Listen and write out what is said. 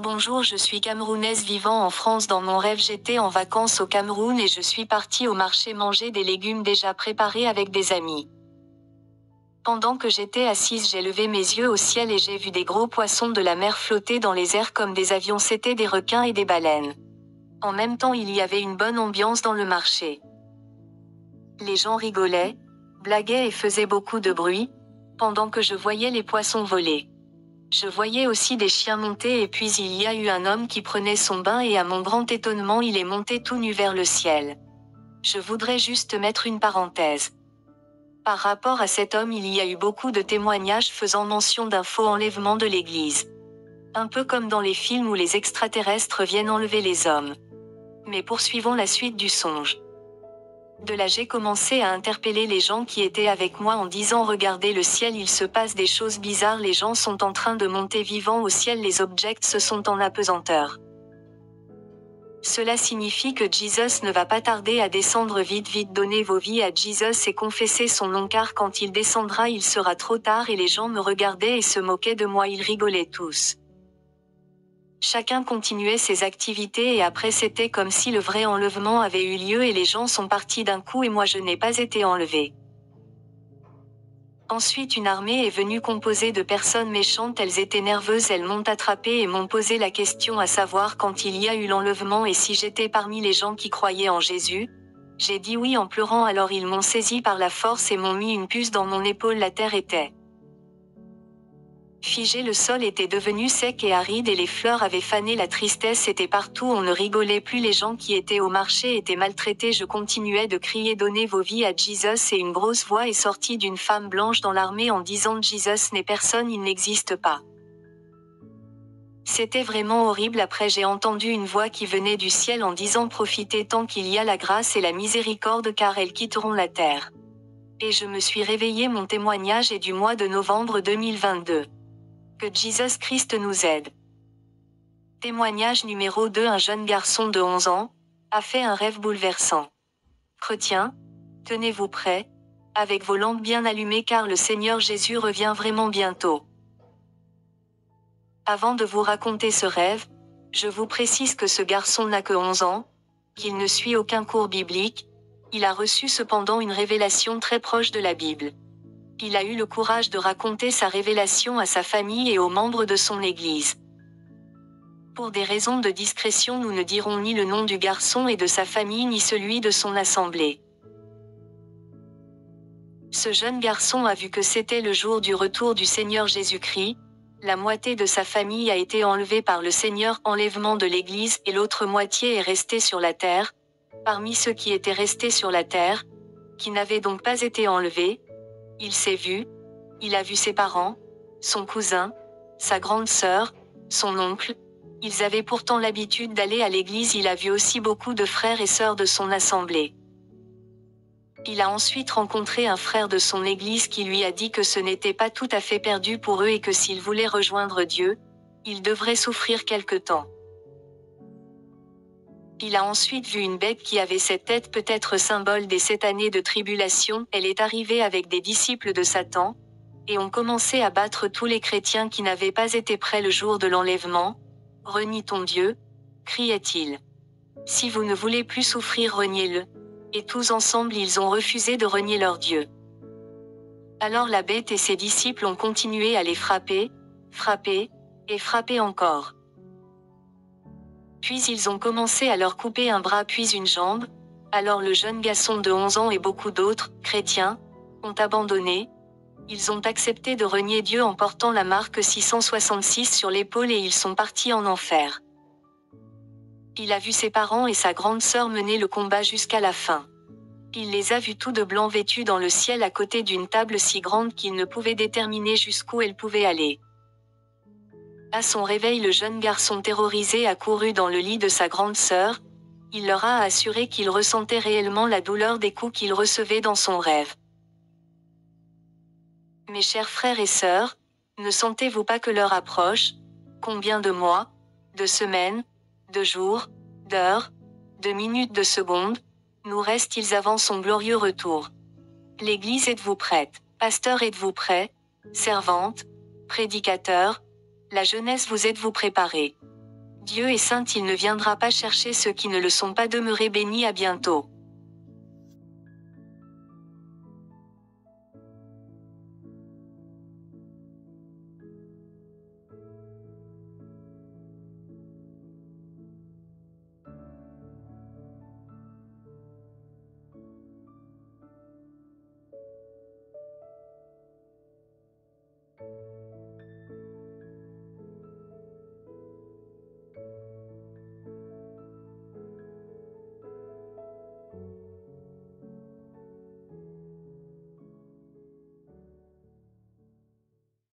Bonjour, je suis camerounaise vivant en France. Dans mon rêve, j'étais en vacances au Cameroun et je suis partie au marché manger des légumes déjà préparés avec des amis. Pendant que j'étais assise, j'ai levé mes yeux au ciel et j'ai vu des gros poissons de la mer flotter dans les airs comme des avions. C'étaient des requins et des baleines. En même temps, il y avait une bonne ambiance dans le marché. Les gens rigolaient, blaguaient et faisaient beaucoup de bruit, pendant que je voyais les poissons voler. Je voyais aussi des chiens monter et puis il y a eu un homme qui prenait son bain et à mon grand étonnement il est monté tout nu vers le ciel. Je voudrais juste mettre une parenthèse. Par rapport à cet homme, il y a eu beaucoup de témoignages faisant mention d'un faux enlèvement de l'Église. Un peu comme dans les films où les extraterrestres viennent enlever les hommes. Mais poursuivons la suite du songe. De là j'ai commencé à interpeller les gens qui étaient avec moi en disant regardez le ciel, il se passe des choses bizarres, les gens sont en train de monter vivants au ciel, les objects se sont en apesanteur. Cela signifie que Jesus ne va pas tarder à descendre, vite donnez vos vies à Jesus et confessez son nom car quand il descendra il sera trop tard. Et les gens me regardaient et se moquaient de moi, ils rigolaient tous. Chacun continuait ses activités et après c'était comme si le vrai enlèvement avait eu lieu et les gens sont partis d'un coup et moi je n'ai pas été enlevé. Ensuite une armée est venue composée de personnes méchantes, elles étaient nerveuses, elles m'ont attrapé et m'ont posé la question à savoir quand il y a eu l'enlèvement et si j'étais parmi les gens qui croyaient en Jésus. J'ai dit oui en pleurant, alors ils m'ont saisi par la force et m'ont mis une puce dans mon épaule, la terre était figé, le sol était devenu sec et aride et les fleurs avaient fané, la tristesse était partout, on ne rigolait plus, les gens qui étaient au marché étaient maltraités, je continuais de crier donnez vos vies à Jesus et une grosse voix est sortie d'une femme blanche dans l'armée en disant Jesus n'est personne, il n'existe pas. C'était vraiment horrible. Après j'ai entendu une voix qui venait du ciel en disant profitez tant qu'il y a la grâce et la miséricorde car elles quitteront la terre. Et je me suis réveillée, mon témoignage est du mois de novembre 2022. Que Jesus Christ nous aide. Témoignage numéro 2. Un jeune garçon de 11 ans a fait un rêve bouleversant. Chrétien, tenez-vous prêts, avec vos lampes bien allumées car le Seigneur Jésus revient vraiment bientôt. Avant de vous raconter ce rêve, je vous précise que ce garçon n'a que 11 ans, qu'il ne suit aucun cours biblique, il a reçu cependant une révélation très proche de la Bible. Il a eu le courage de raconter sa révélation à sa famille et aux membres de son Église. Pour des raisons de discrétion, nous ne dirons ni le nom du garçon et de sa famille ni celui de son assemblée. Ce jeune garçon a vu que c'était le jour du retour du Seigneur Jésus-Christ, la moitié de sa famille a été enlevée par le Seigneur, enlèvement de l'Église, et l'autre moitié est restée sur la terre. Parmi ceux qui étaient restés sur la terre, qui n'avaient donc pas été enlevés, il s'est vu, il a vu ses parents, son cousin, sa grande sœur, son oncle, ils avaient pourtant l'habitude d'aller à l'église, il a vu aussi beaucoup de frères et sœurs de son assemblée. Il a ensuite rencontré un frère de son église qui lui a dit que ce n'était pas tout à fait perdu pour eux et que s'ils voulaient rejoindre Dieu, ils devraient souffrir quelque temps. Il a ensuite vu une bête qui avait 7 têtes, peut-être symbole des 7 années de tribulation, elle est arrivée avec des disciples de Satan, et ont commencé à battre tous les chrétiens qui n'avaient pas été prêts le jour de l'enlèvement. Renie ton Dieu, criait-il. Si vous ne voulez plus souffrir, reniez-le. Et tous ensemble ils ont refusé de renier leur Dieu. Alors la bête et ses disciples ont continué à les frapper, et frapper encore. Puis ils ont commencé à leur couper un bras puis une jambe, alors le jeune garçon de 11 ans et beaucoup d'autres, chrétiens, ont abandonné, ils ont accepté de renier Dieu en portant la marque 666 sur l'épaule et ils sont partis en enfer. Il a vu ses parents et sa grande sœur mener le combat jusqu'à la fin. Il les a vus tous de blanc vêtus dans le ciel à côté d'une table si grande qu'il ne pouvait déterminer jusqu'où elle pouvait aller. À son réveil, le jeune garçon terrorisé a couru dans le lit de sa grande sœur, il leur a assuré qu'il ressentait réellement la douleur des coups qu'il recevait dans son rêve. Mes chers frères et sœurs, ne sentez-vous pas que l'heure approche? Combien de mois, de semaines, de jours, d'heures, de minutes, de secondes, nous reste-t-il avant son glorieux retour? L'Église, êtes-vous prête? Pasteur, êtes-vous prêt? Servante, prédicateur, la jeunesse, vous êtes-vous préparés? Dieu est saint, il ne viendra pas chercher ceux qui ne le sont pas. Demeurez bénis, à bientôt.